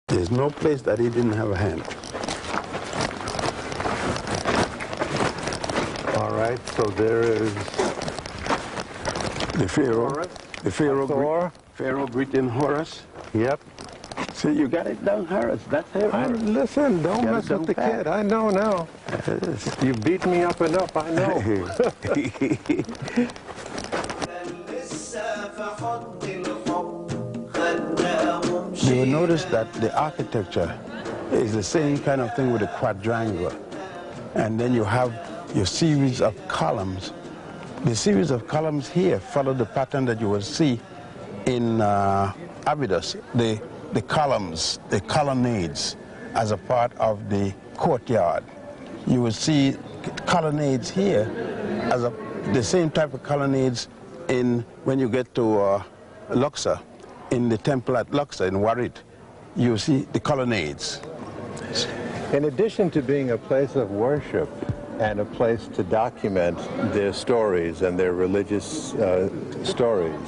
There's no place that he didn't have a hand. All right, so there is the Pharaoh. Horus. The Pharaoh. Thor. Pharaoh breathing Horus. Yep. See, you got it down, Horus. That's it. Listen, don't mess with the kid. I know now. You beat me up enough, I know. You will notice that the architecture is the same kind of thing with a quadrangle. And then you have your series of columns. The series of columns here follow the pattern that you will see in Abydos, the columns, the colonnades, as a part of the courtyard. You will see colonnades here as the same type of colonnades when you get to Luxor, in the temple at Luxor in Warit. You see the colonnades. In addition to being a place of worship and a place to document their stories and their religious stories,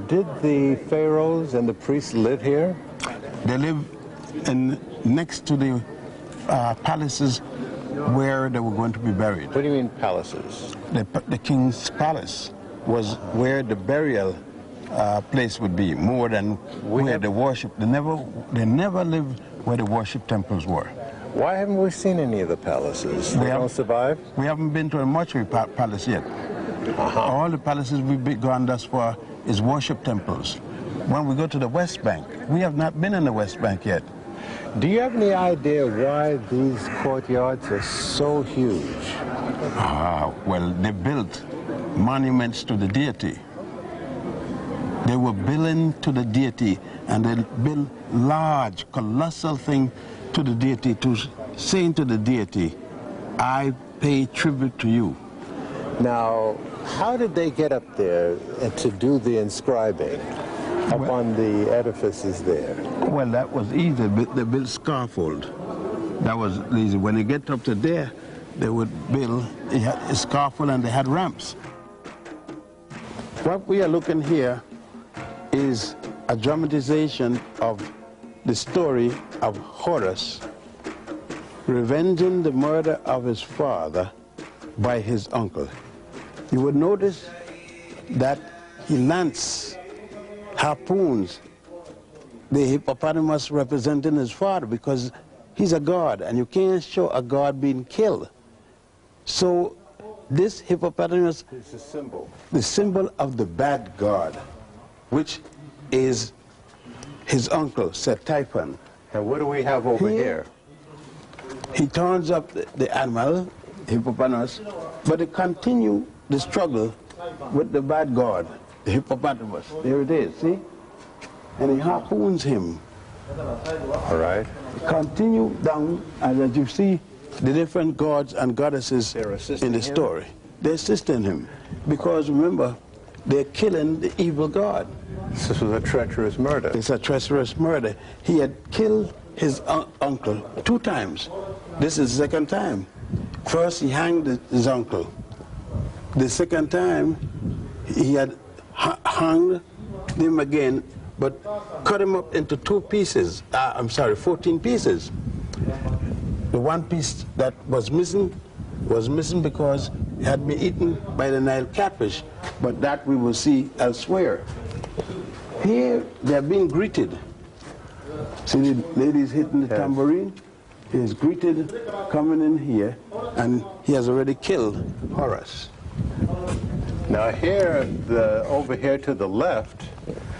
did the pharaohs and the priests live here? They live next to the palaces where they were going to be buried. What do you mean palaces? The king's palace was where the burial place would be, more than where they worship. They never lived where the worship temples were. Why haven't we seen any of the palaces? They don't survive? We haven't been to a mortuary palace yet. All the palaces we've gone thus far is worship temples. When we go to the West Bank, we have not been in the West Bank yet. Do you have any idea why these courtyards are so huge? Well, they built monuments to the deity. They were building to the deity, and they built large, colossal thing to the deity, saying to the deity, I pay tribute to you. Now, how did they get up there to do the inscribing up on the edifices there? Well, that was easy. They built scaffold. That was easy. When you get up to there, they would build a scaffold, and they had ramps. What we are looking here is a dramatization of the story of Horus revenging the murder of his father by his uncle. You would notice that he harpoons the hippopotamus representing his father, because he's a god, and you can't show a god being killed. So this hippopotamus is the symbol of the bad god, which is his uncle, Set Typhon. And what do we have over here? He turns up the animal, hippopotamus, but they continue the struggle with the bad god, the hippopotamus. There it is, see? And he harpoons him. All right. Continue down, and as you see, the different gods and goddesses in the story. They're assisting him, because remember, they're killing the evil god. This was a treacherous murder. It's a treacherous murder. He had killed his uncle 2 times. This is the second time. First, he hanged his uncle. The second time, he had hung him again, but cut him up into 2 pieces. 14 pieces. The one piece that was missing because it had been eaten by the Nile catfish, but that we will see elsewhere. Here, they're being greeted. See the ladies hitting the tambourine? He is greeted coming in here, and he has already killed Horus. Now here, over here to the left,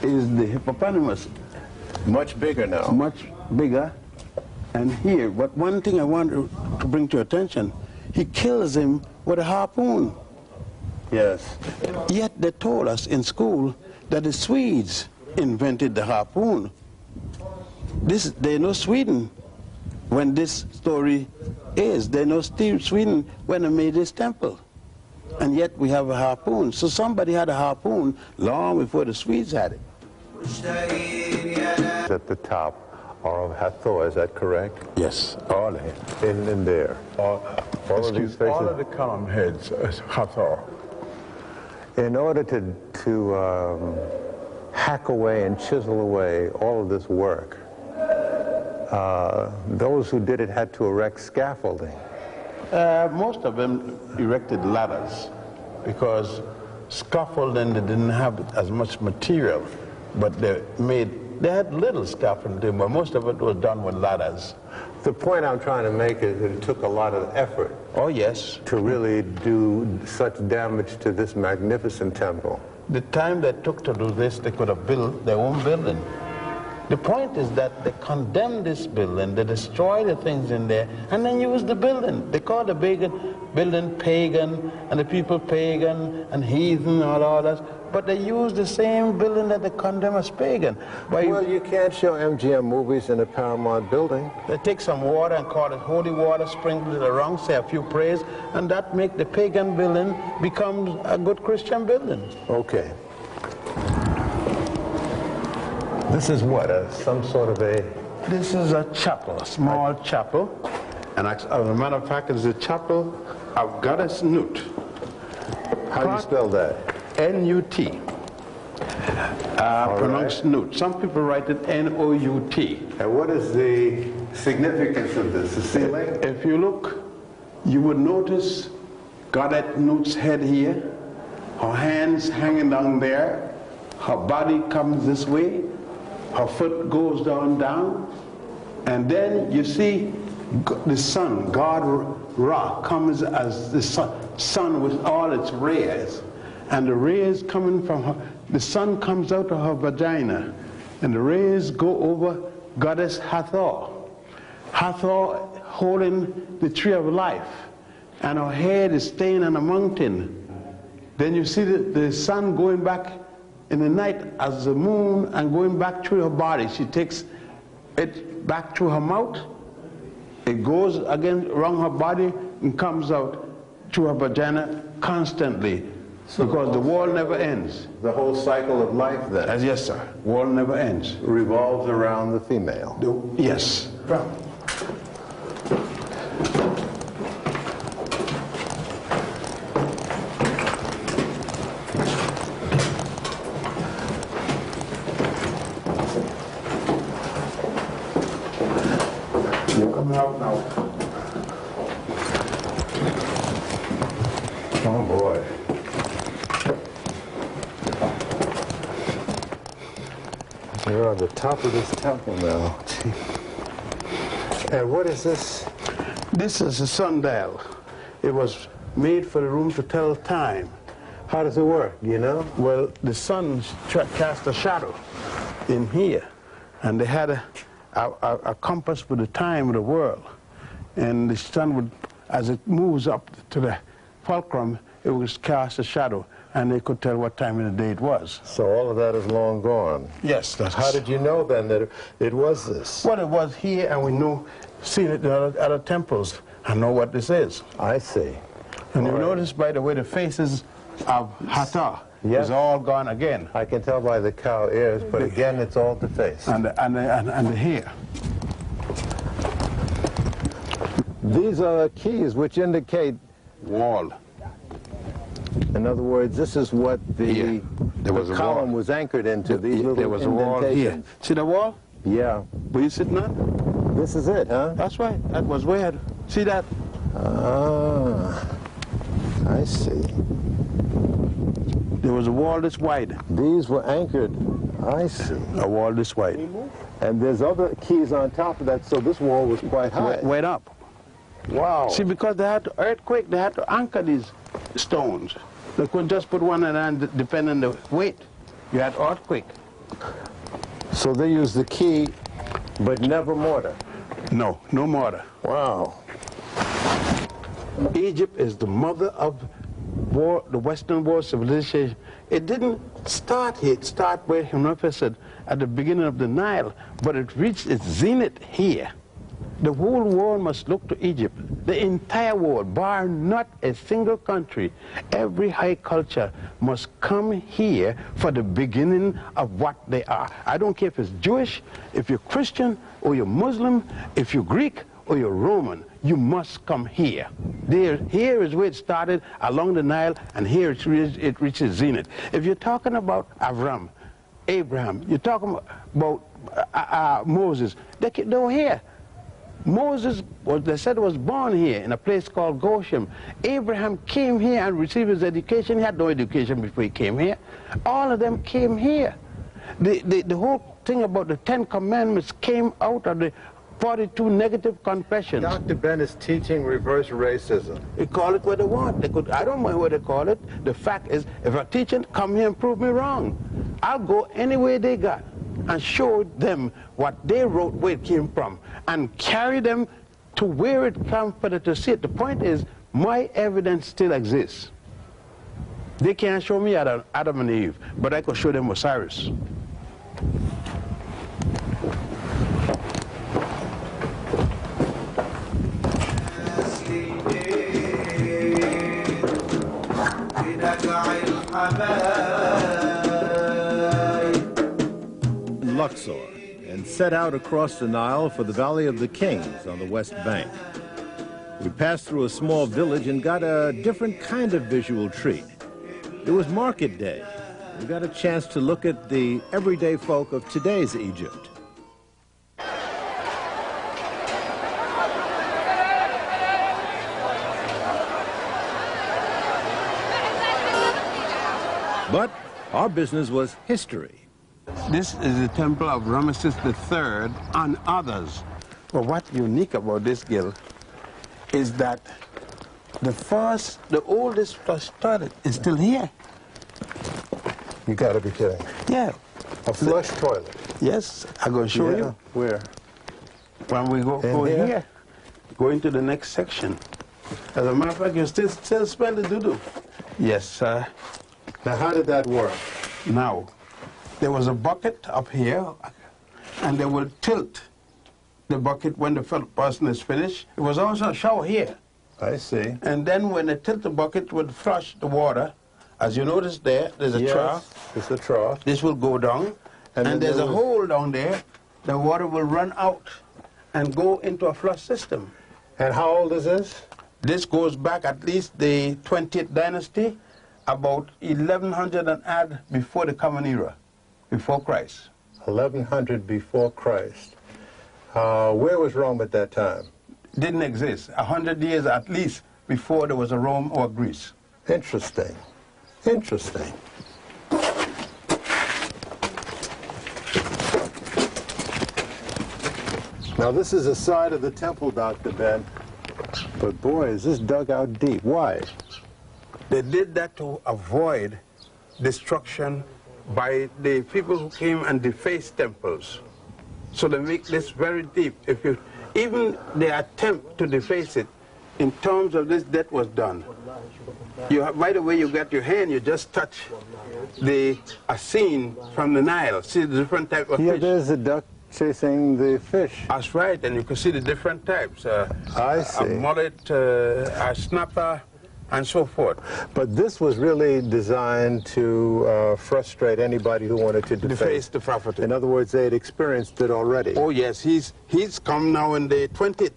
is the hippopotamus. Much bigger now. Much bigger. And here, but one thing I want to bring to your attention, he kills him with a harpoon. Yes. Yet they told us in school that the Swedes invented the harpoon. They know Sweden when this story is. They know Sweden when they made this temple. And yet we have a harpoon. So somebody had a harpoon long before the Swedes had it. At the top are of Hathor, is that correct? Yes, all of it. In there. All of these faces? All of the column heads is Hathor. In order to hack away and chisel away all of this work, those who did it had to erect scaffolding. Most of them erected ladders because scaffolding, they didn't have as much material, but they had little scaffolding, but most of it was done with ladders. The point I'm trying to make is that it took a lot of effort. Oh, yes. To really do such damage to this magnificent temple. The time they took to do this, they could have built their own building. The point is that they condemned this building, they destroyed the things in there, and then used the building. They called the building pagan, and the people pagan and heathen and all that, but they used the same building that they condemn as pagan. Well, you can't show MGM movies in a Paramount building. They take some water and call it holy water, sprinkle it around, say a few prayers, and that make the pagan building become a good Christian building. Okay. This is what, some sort of a... This is a chapel, a small chapel. And as a matter of fact, it's a chapel of Goddess Nut. How do you spell that? N-U-T. Pronounced Nut. Some people write it N-O-U-T. And what is the significance of this, the ceiling? If you look, you would notice Goddess Nut's head here, her hands hanging down there, her body comes this way, her foot goes down, and then you see the sun, God Ra, comes as the sun with all its rays, and the rays coming from her, the sun comes out of her vagina, and the rays go over Goddess Hathor. Hathor holding the tree of life, and her head is staying on a mountain. Then you see the sun going back in the night as the moon and going back through her body. She takes it back through her mouth. It goes again around her body and comes out through her vagina constantly, because the wall never ends. The whole cycle of life then? Yes, sir. Wall never ends. Revolves around the female? Yes. Out now. Oh boy. You're on the top of this temple now. And what is this? This is a sundial. It was made for the room to tell time. How does it work, do you know? Well, the sun cast a shadow in here, and they had a compass for the time of the world, and the sun would, as it moves up to the fulcrum, it would cast a shadow, and they could tell what time of the day it was. So all of that is long gone. Yes. How did you know then that it was this? Well, it was here, and we knew, seen it in other temples. I know what this is. I see. And you notice by the way the faces of Hathor is all gone again. I can tell by the cow ears, but again, it's all the face. And the hair. These are keys which indicate Wall. In other words, this is what the column was anchored into, these little there was a wall here. See the wall? Yeah. Were you sitting on? This is it, huh? That's right. That was where. See that? Ah, I see. There was a wall this wide. These were anchored. I see. A wall this wide. And there's other keys on top of that, so this wall was quite high. Went up. Wow. See, because they had to earthquake, they had to anchor these stones. They couldn't just put one in and depend on the weight. You had earthquake. So they used the key, but never mortar. No, no mortar. Wow. Egypt is the mother of the Western world civilization. It didn't start here. It started where Hunapa said at the beginning of the Nile, but it reached its zenith here. The whole world must look to Egypt. The entire world, bar not a single country. Every high culture must come here for the beginning of what they are. I don't care if it's Jewish, if you're Christian, or you're Muslim, if you're Greek, or you're Roman. You must come here. Here is where it started, along the Nile, and here it reaches zenith. If you're talking about Abraham, you're talking about Moses. They were here. Moses, they said, was born here in a place called Goshen. Abraham came here and received his education. He had no education before he came here. All of them came here. The whole thing about the 10 Commandments came out of the 42 negative confessions. Dr. Ben is teaching reverse racism. They call it what they want. I don't mind what they call it. The fact is, if a teacher come here and prove me wrong, I'll go anywhere they got and show them what they wrote, where it came from, and carry them to where it comes for them to see it. The point is, my evidence still exists. They can't show me Adam and Eve, but I could show them Osiris. Luxor, and set out across the Nile for the Valley of the Kings on the west bank. We passed through a small village and got a different kind of visual treat. It was market day. We got a chance to look at the everyday folk of today's Egypt. But our business was history. This is the temple of Ramesses III and others. But what's unique about this gill is that the oldest flush toilet is still here. You gotta be kidding. Yeah. A flush toilet. Yes, I'm going to show you. Where? When we go here, go into the next section. As a matter of fact, you still smell the doo-doo. Yes, sir. Now, how did that work? Now, there was a bucket up here, and they will tilt the bucket when the person is finished. It was also a shower here. I see. And then when they tilt the bucket, it would flush the water. As you notice there's a trough. It's a trough. This will go down, and there's a hole down there. The water will run out and go into a flush system. And how old is this? This goes back at least the 20th dynasty, about 1100 and add before the Common Era, before Christ. 1100 before Christ. Where was Rome at that time? Didn't exist. 100 years at least before there was a Rome or Greece. Interesting. Interesting. Now this is a side of the temple, Dr. Ben, but boy, is this dug out deep. Why? They did that to avoid destruction by the people who came and defaced temples. So they make this very deep. Even the attempt to deface it, in terms of this, that was done. By the way you got your hand, you just touch a scene from the Nile. See the different type of fish. There's a duck chasing the fish. That's right, and you can see the different types. I see. A mullet, a snapper, and so forth. But this was really designed to frustrate anybody who wanted to deface the property. In other words, they had experienced it already. Oh yes, he's come now in the 20th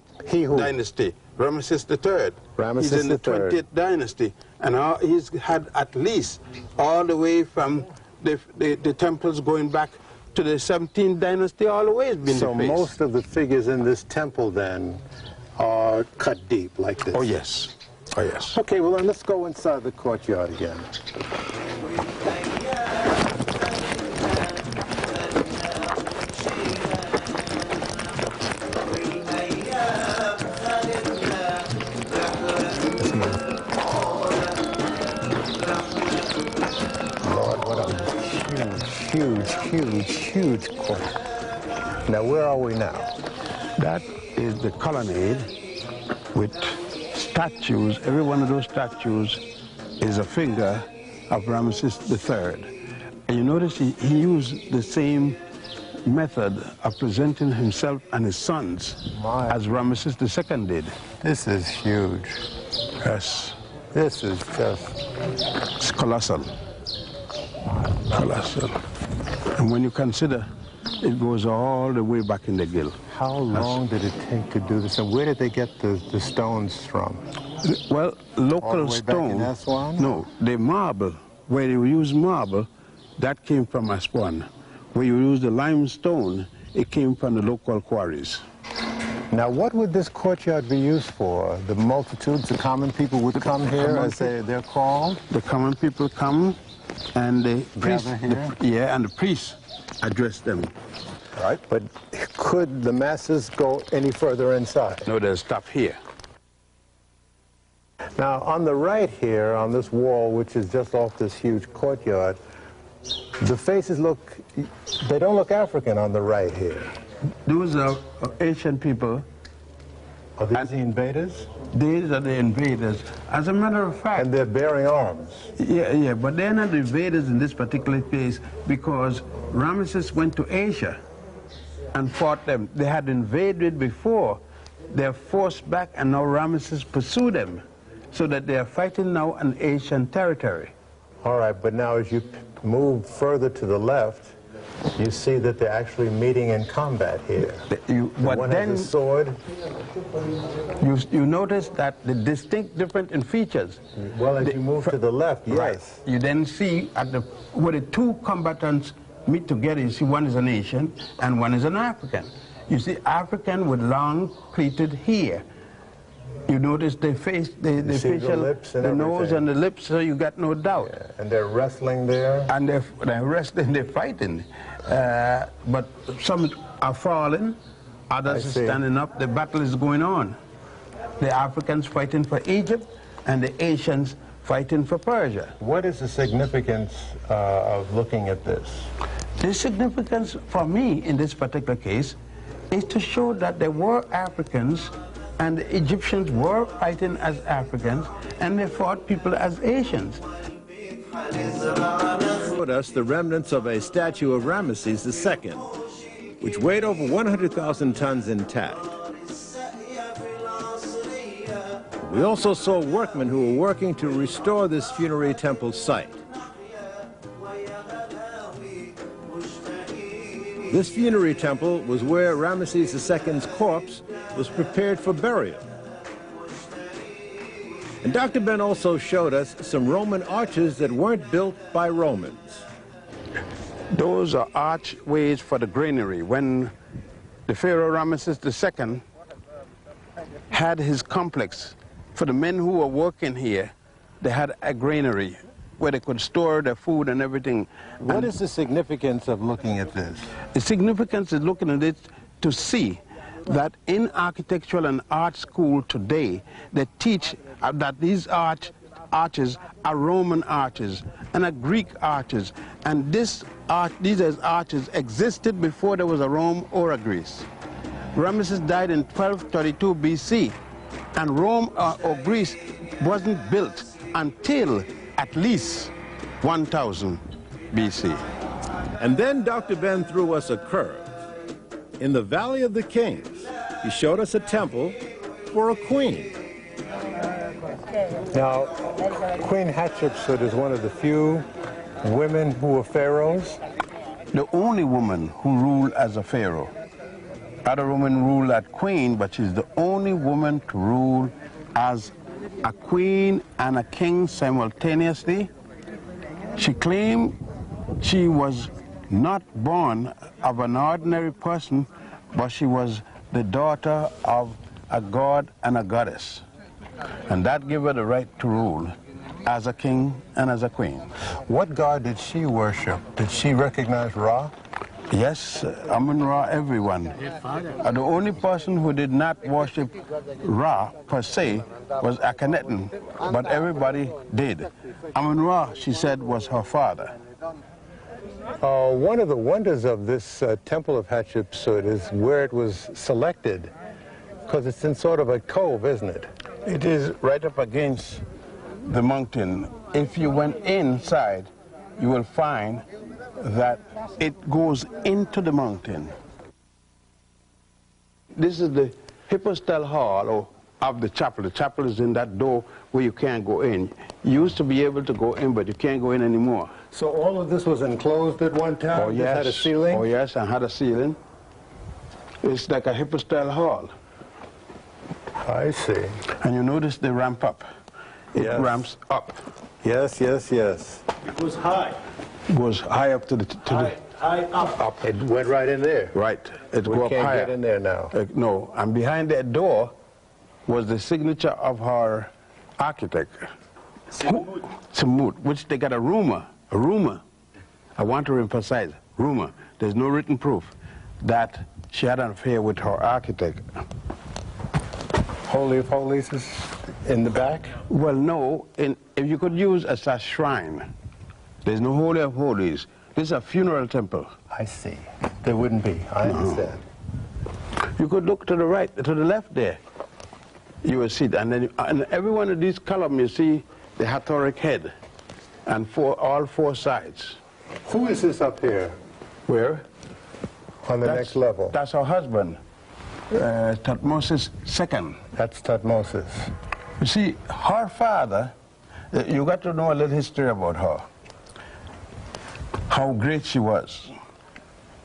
dynasty, Ramesses III. Ramesses he's in the III. 20th dynasty, and he's had at least all the way from the temples going back to the 17th dynasty, all the way has been So defaced. most of the figures in this temple then are cut deep like this. Oh yes. Oh yes. Okay, well then let's go inside the courtyard again. Lord, what a huge court. Now where are we now? That is the colonnade with statues. Every one of those statues is a finger of Ramesses III. And you notice he used the same method of presenting himself and his sons as Ramesses II did. This is huge. Yes. This is just... It's colossal. Colossal. And when you consider, it goes all the way back in the gill. How long did it take to do this, and where did they get the stones from? Well, local stone. Back in Aswan? No, the marble, where you use marble, that came from Aswan. Where you use the limestone, it came from the local quarries. Now, what would this courtyard be used for? The multitudes, the common people would come here, as they're called? The common people come, and the priests, and the priests address them. Right. But could the masses go any further inside? No, they'll stop here. Now, on the right here, on this wall, which is just off this huge courtyard, the faces they don't look African on the right here. Those are Asian people. Are these the invaders? These are the invaders. As a matter of fact... And they're bearing arms. Yeah, but they're not the invaders in this particular case because Ramesses went to Asia and fought them. They had invaded before. They're forced back, and now Ramesses pursue them, so that they are fighting now on Asian territory. All right, but now as you move further to the left, you see that they're actually meeting in combat here. One has a sword. You notice that the distinct difference in features. Well, as you move to the left, yes. Right. You then see where the two combatants meet together, you see one is an Asian and one is an African. You see African with long pleated hair. You notice the face, the facial, the nose and the lips, so you got no doubt. Yeah. And they're wrestling there? And they're wrestling, they're fighting. But some are falling, others are standing up. The battle is going on. The Africans fighting for Egypt and the Asians fighting for Persia. What is the significance of looking at this? The significance for me in this particular case is to show that there were Africans and the Egyptians were fighting as Africans, and they fought people as Asians. Showed us the remnants of a statue of Ramesses II, which weighed over 100,000 tons intact. We also saw workmen who were working to restore this funerary temple site. This funerary temple was where Ramesses II's corpse was prepared for burial. And Dr. Ben also showed us some Roman arches that weren't built by Romans. Those are archways for the granary. When the Pharaoh Ramesses II had his complex, for the men who were working here, they had a granary where they could store their food and everything. What is the significance of looking at this? The significance is looking at it to see that in architectural and art school today, they teach that these arches are Roman arches and are Greek arches. And these arches existed before there was a Rome or a Greece. Ramesses died in 1232 BC, and Rome or Greece wasn't built until at least 1000 BC. And then Dr. Ben threw us a curve. In the Valley of the Kings, he showed us a temple for a queen. Now, Queen Hatshepsut is one of the few women who were pharaohs. The only woman who ruled as a pharaoh. Other women ruled as queen, but she's the only woman to rule as a queen and a king simultaneously. She claimed she was not born of an ordinary person, but she was the daughter of a god and a goddess. And that gave her the right to rule as a king and as a queen. What god did she worship? Did she recognize Ra? Yes, Amun-Ra, everyone. The only person who did not worship Ra, per se, was Akhenaten, but everybody did. Amun-Ra, she said, was her father. One of the wonders of this temple of Hatshepsut is where it was selected, because it's in sort of a cove, isn't it? It is right up against the mountain. If you went inside, you will find that it goes into the mountain. This is the hypostyle hall of the chapel. The chapel is in that door where you can't go in. You used to be able to go in, but you can't go in anymore. So all of this was enclosed at one time? Oh, yes. It had a ceiling? Oh, yes, and had a ceiling. It's like a hypostyle hall. I see. And you notice the ramp up. It ramps up. Yes, yes, yes. It was high. It goes high up to the high up. It went right in there. Right. It We go up can't higher. get in there now. No, and behind that door was the signature of her architect, Samut, which they got a rumor, I want to emphasize, rumor, there's no written proof, that she had an affair with her architect. Holy of Holies is in the back? Well, no, if you could use as a shrine, there's no Holy of Holies. This is a funeral temple. I see. There wouldn't be. I understand. You could look to the right, to the left there. You will see it. And then in every one of these columns, you see the Hathoric head, and all four sides. Who is this up here Where? on the next level? That's her husband, Thutmose II. That's Thutmose. You see, her father, you got to know a little history about her, how great she was.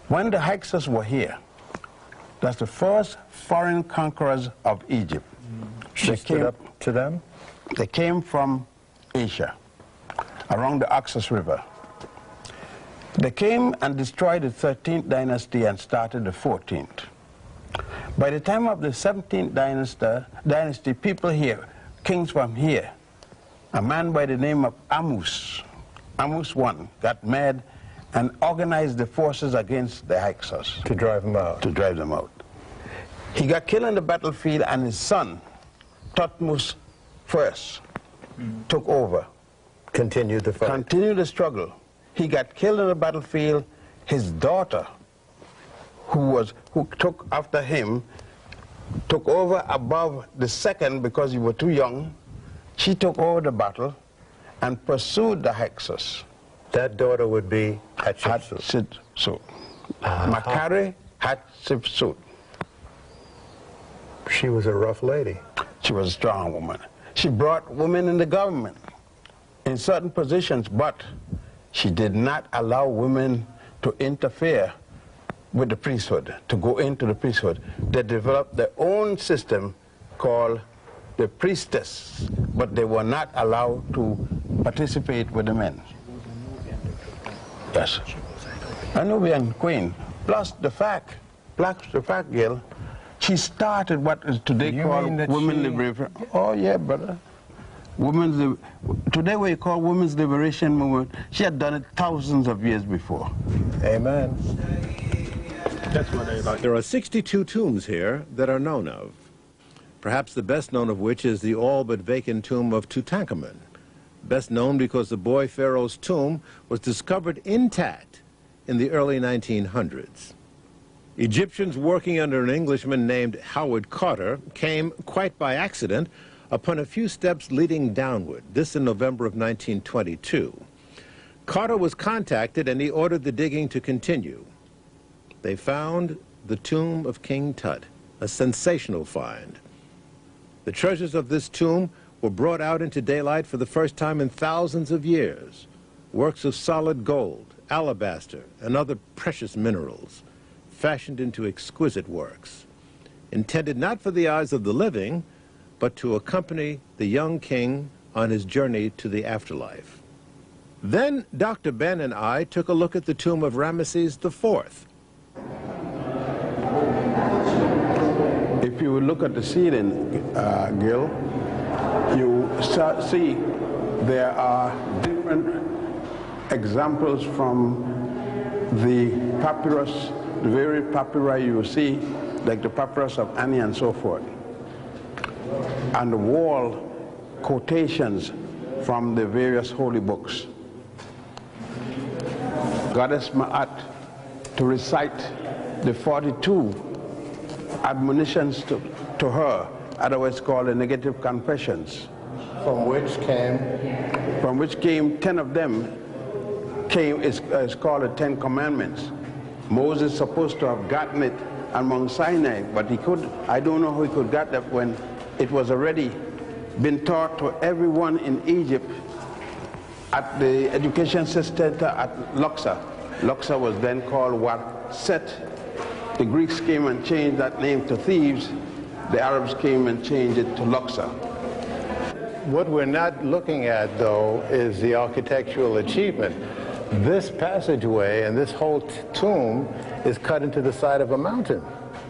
When the Hyksos were here, that's the first foreign conquerors of Egypt. She stood up to them? They came from Asia, around the Oxus River. They came and destroyed the 13th dynasty and started the 14th. By the time of the 17th dynasty, people here, kings from here, a man by the name of Amus I, got mad and organized the forces against the Hyksos. To drive them out? To drive them out. He got killed on the battlefield, and his son, Thutmose I, took over. Continued the fight? Continued the struggle. He got killed on the battlefield. His daughter, who took after him, took over above the second because he was too young. She took over the battle and pursued the Hyksos. That daughter would be Hatshepsut. Hatshepsut. Makari Hatshepsut. She was a rough lady. She was a strong woman. She brought women in the government in certain positions, but she did not allow women to interfere with the priesthood, to go into the priesthood. They developed their own system called the priestess, but they were not allowed to participate with the men. Yes. A Nubian queen. Plus the fact, Gil, she started what is today called women's liberation. Oh yeah, brother. Today we call women's liberation movement. She had done it thousands of years before. Amen. That's what I like. There are 62 tombs here that are known of, perhaps the best known of which is the all but vacant tomb of Tutankhamun, best known because the boy pharaoh's tomb was discovered intact in the early 1900s. Egyptians working under an Englishman named Howard Carter came, quite by accident, upon a few steps leading downward, this in November of 1922. Carter was contacted and he ordered the digging to continue. They found the tomb of King Tut, a sensational find. The treasures of this tomb were brought out into daylight for the first time in thousands of years. Works of solid gold, alabaster, and other precious minerals, fashioned into exquisite works, intended not for the eyes of the living, but to accompany the young king on his journey to the afterlife. Then Dr. Ben and I took a look at the tomb of Ramesses IV. If you look at the ceiling, Gil, you see there are different examples from the papyrus, the very papyri you see, like the papyrus of Ani and so forth. And the wall quotations from the various holy books. Goddess Ma'at to recite the 42 admonitions to her, otherwise called the negative confessions. From which came? From which came 10 of them is called the 10 Commandments. Moses supposed to have gotten it on Mount Sinai, but I don't know how he could get that when it was already been taught to everyone in Egypt at the education center at Luxor. Luxor was then called Set. The Greeks came and changed that name to Thebes. The Arabs came and changed it to Luxor. What we're not looking at, though, is the architectural achievement, This passageway and this whole tomb is cut into the side of a mountain.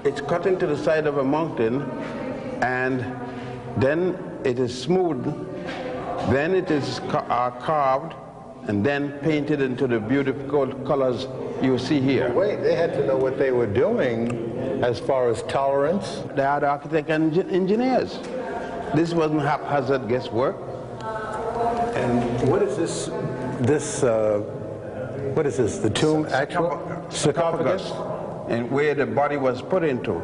It's cut into the side of a mountain, and then it is smoothed, then it is carved, and then painted into the beautiful colors you see here. Wait, they had to know what they were doing as far as tolerance? They are the architects and engineers. This wasn't haphazard guesswork. And what is this? What is this? The tomb actual sarcophagus? And where the body was put into,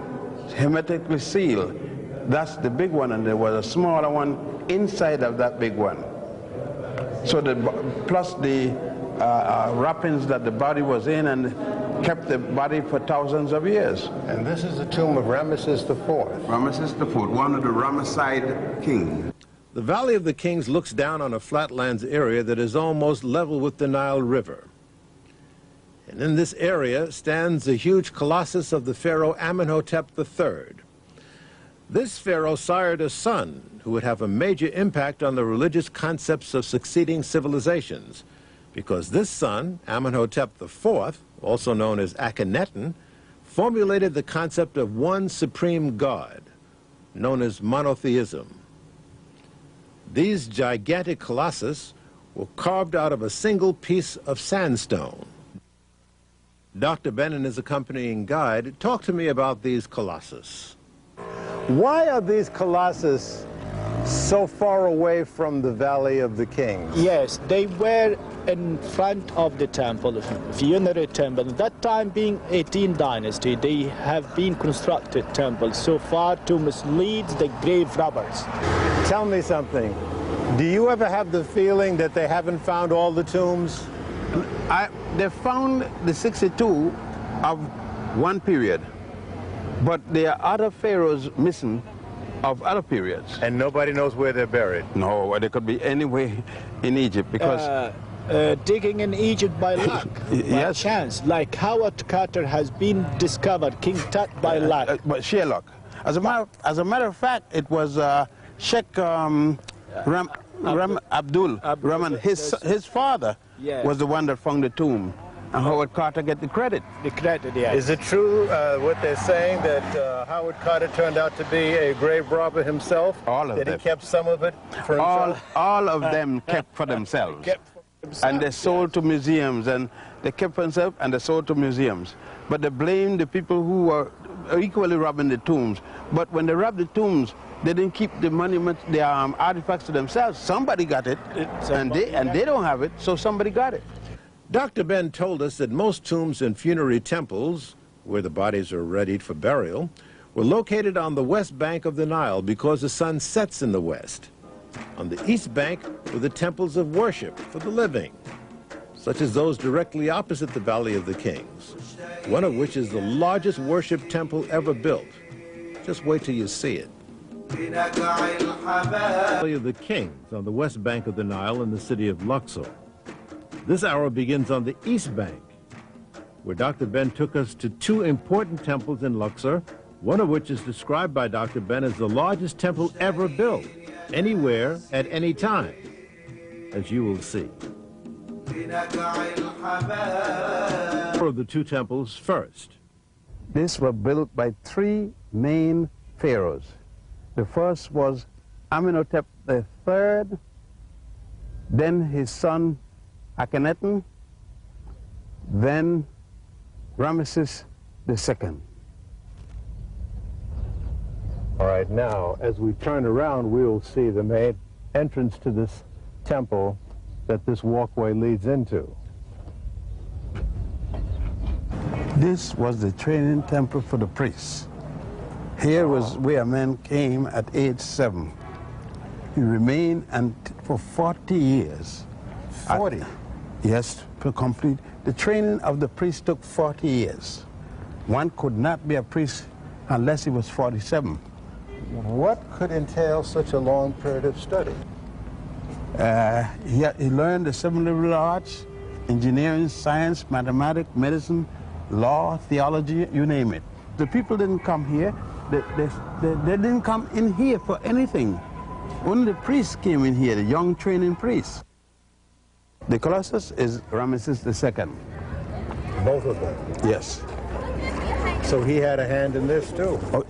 hermetically sealed. That's the big one, and there was a smaller one inside of that big one. So plus the wrappings that the body was in, and kept the body for thousands of years. And this is the tomb of Ramesses IV. Ramesses IV, one of the Ramesside kings. The Valley of the Kings looks down on a flatlands area that is almost level with the Nile River. And in this area stands the huge colossus of the pharaoh Amenhotep III. This pharaoh sired a son who would have a major impact on the religious concepts of succeeding civilizations, because this son, Amenhotep IV, also known as Akhenaten, formulated the concept of one supreme god, known as monotheism. These gigantic colossus were carved out of a single piece of sandstone. Dr. Ben and his accompanying guide talked to me about these colossus. Why are these colossus so far away from the Valley of the Kings? Yes, they were in front of the temple, funerary temple. At that time, being 18th dynasty, they have been constructed temples so far to mislead the grave robbers. Tell me something. Do you ever have the feeling that they haven't found all the tombs? They found the 62 of one period, but there are other pharaohs missing of other periods. And nobody knows where they're buried? No, they could be anywhere in Egypt, because digging in Egypt by luck, by chance, like Howard Carter has been discovered, King Tut by luck. But sheer luck. As a matter of fact, it was Sheikh Abdul Rahman, his father, was the one that found the tomb, and Howard Carter get the credit. The credit, yes. Is it true what they're saying, that Howard Carter turned out to be a grave robber himself? All of them. That he kept some of it for himself? All of them kept for themselves. And they sold to museums, and they kept for themselves, and they sold to museums. But they blamed the people who were equally robbing the tombs. But when they robbed the tombs, they didn't keep the monuments, the artifacts to themselves. Somebody got it, and they don't have it, so somebody got it. Dr. Ben told us that most tombs and funerary temples, where the bodies are readied for burial, were located on the west bank of the Nile because the sun sets in the west. On the east bank were the temples of worship for the living, such as those directly opposite the Valley of the Kings, one of which is the largest worship temple ever built. Just wait till you see it. The Valley of the Kings on the west bank of the Nile in the city of Luxor. This hour begins on the east bank, where Dr. Ben took us to two important temples in Luxor, one of which is described by Dr. Ben as the largest temple ever built, anywhere, at any time, as you will see. Of the two temples first. These were built by three main pharaohs. The first was Amenhotep III, then his son Akhenaten, then Ramesses II. All right, now, as we turn around, we will see the main entrance to this temple that this walkway leads into. This was the training temple for the priests. Here was where men came at age 7. He remained for 40 years. 40? Yes, to complete. The training of the priest took 40 years. One could not be a priest unless he was 47. What could entail such a long period of study? He learned the 7 liberal arts, engineering, science, mathematics, medicine, law, theology, you name it. The people didn't come here. They didn't come in here for anything. Only the priests came in here, the young training priests. The Colossus is Ramesses II. Both of them. Yes. So he had a hand in this too. Oh,